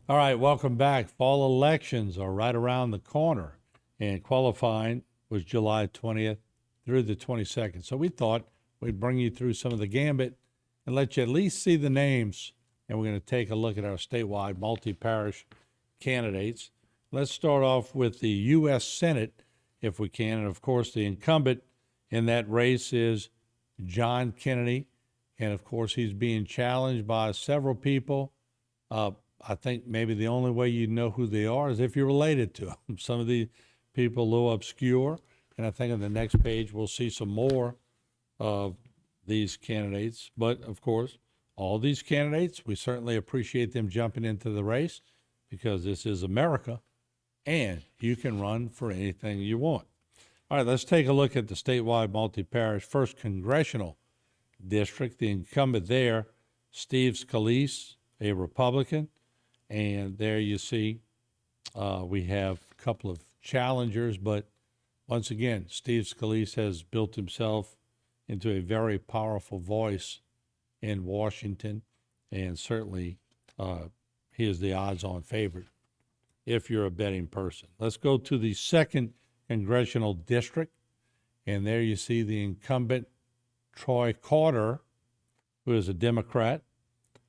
All right, welcome back. Fall elections are right around the corner, and qualifying was July 20th through the 22nd. So we thought we'd bring you through some of the gambit and let you at least see the names. And we're going to take a look at our statewide multi-parish candidates. Let's start off with the U.S. Senate, if we can. And of course, the incumbent in that race is John Kennedy. And of course, he's being challenged by several people. I think maybe the only way you know who they are is if you're related to them. Some of the people a little obscure, and I think on the next page we'll see some more of these candidates. But of course, all these candidates, we certainly appreciate them jumping into the race because this is America, and you can run for anything you want. All right, let's take a look at the statewide multi-parish first congressional district. The incumbent there, Steve Scalise, a Republican. And there you see we have a couple of challengers, but once again, Steve Scalise has built himself into a very powerful voice in Washington, and certainly he is the odds-on favorite if you're a betting person. Let's go to the second congressional district, and there you see the incumbent, Troy Carter, who is a Democrat,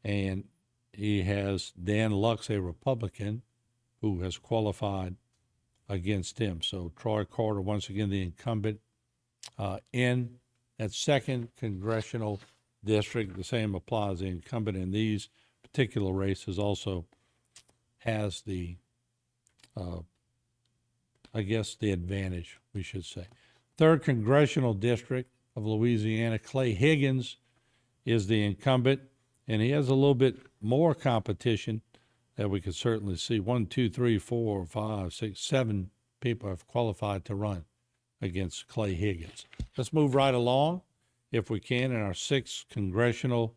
and he has Dan Lux, a Republican, who has qualified against him. So Troy Carter, once again, the incumbent in that second congressional district. The same applies. The incumbent in these particular races also has the, I guess, the advantage, we should say. Third congressional district of Louisiana, Clay Higgins is the incumbent, and he has a little bit more competition that we could certainly see. 1, 2, 3, 4, 5, 6, 7 people have qualified to run against Clay Higgins. Let's move right along, if we can, in our sixth congressional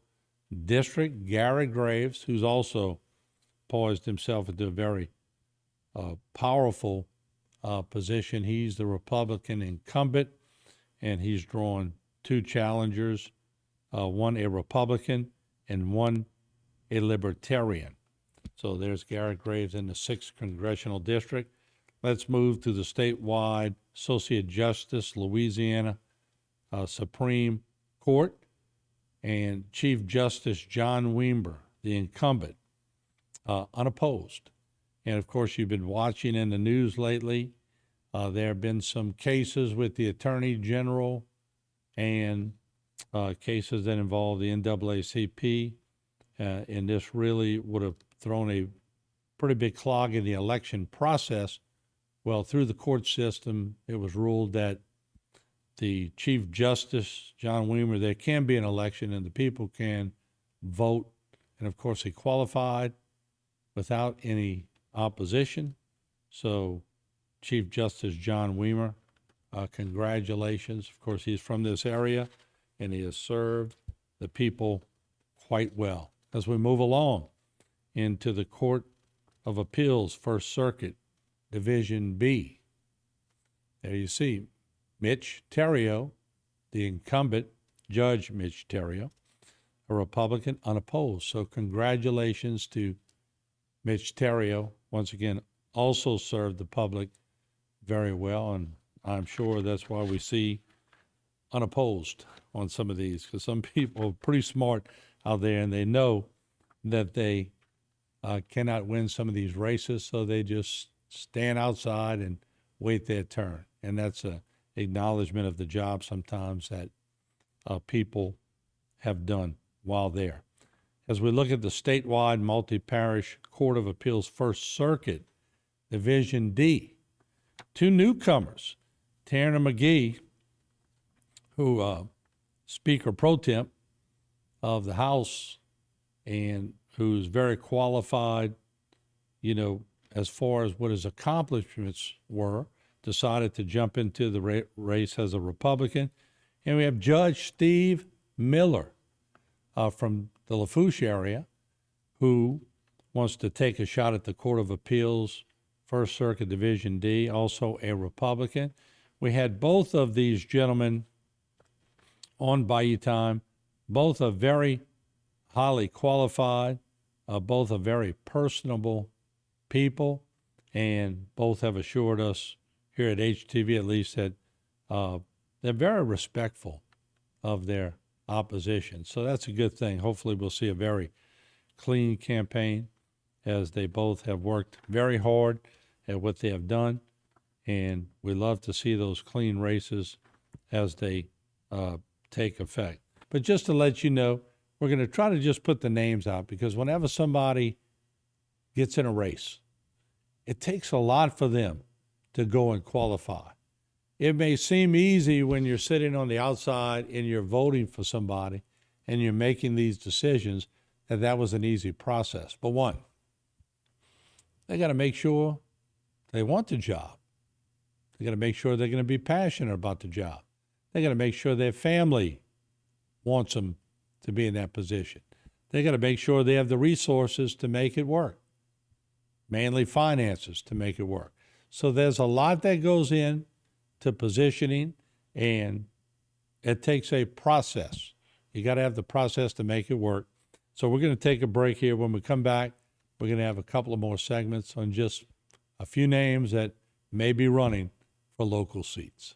district. Gary Graves, who's also poised himself into a very powerful position. He's the Republican incumbent, and he's drawn two challengers, one a Republican and one a Libertarian. So there's Gary Graves in the 6th Congressional District. Let's move to the statewide Associate Justice, Louisiana Supreme Court, and Chief Justice John Weimer, the incumbent, unopposed. And of course, you've been watching in the news lately. There have been some cases with the Attorney General and cases that involve the NAACP, and this really would have thrown a pretty big clog in the election process. Well, through the court system, it was ruled that the Chief Justice, John Weimer, there can be an election and the people can vote. And of course, he qualified without any opposition. So Chief Justice John Weimer, congratulations. Of course, he's from this area and he has served the people quite well. As we move along into the Court of Appeals, First Circuit, Division B, there you see Mitch Terrio, the incumbent, Judge Mitch Terrio, a Republican, unopposed. So congratulations to Mitch Terrio. Once again, also served the public very well, and I'm sure that's why we see unopposed on some of these, because some people are pretty smart out there and they know that they cannot win some of these races, so they just stand outside and wait their turn. And that's an acknowledgement of the job sometimes that people have done while there. As we look at the statewide multi-parish Court of Appeals First Circuit, Division D, two newcomers, Tanner McGee, who Speaker Pro Temp of the House and who's very qualified, you know, as far as what his accomplishments were, decided to jump into the race as a Republican. And we have Judge Steve Miller from the Lafourche area, who wants to take a shot at the Court of Appeals, First Circuit Division D, also a Republican. We had both of these gentlemen on Bayou Time. Both are very highly qualified, Both are very personable people, and both have assured us here at HTV at least that they're very respectful of their opposition. So that's a good thing. Hopefully we'll see a very clean campaign, as they both have worked very hard at what they have done. And we love to see those clean races as they take effect. But just to let you know, we're going to try to just put the names out, because whenever somebody gets in a race, it takes a lot for them to go and qualify. It may seem easy when you're sitting on the outside and you're voting for somebody and you're making these decisions, that was an easy process. But one, they got to make sure they want the job. They got to make sure they're going to be passionate about the job. They got to make sure their family wants them to be in that position. They got to make sure they have the resources to make it work, mainly finances to make it work. So there's a lot that goes in to positioning, and it takes a process. You got to have the process to make it work. So we're going to take a break here. When we come back, we're going to have a couple of more segments on just a few names that may be running for local seats.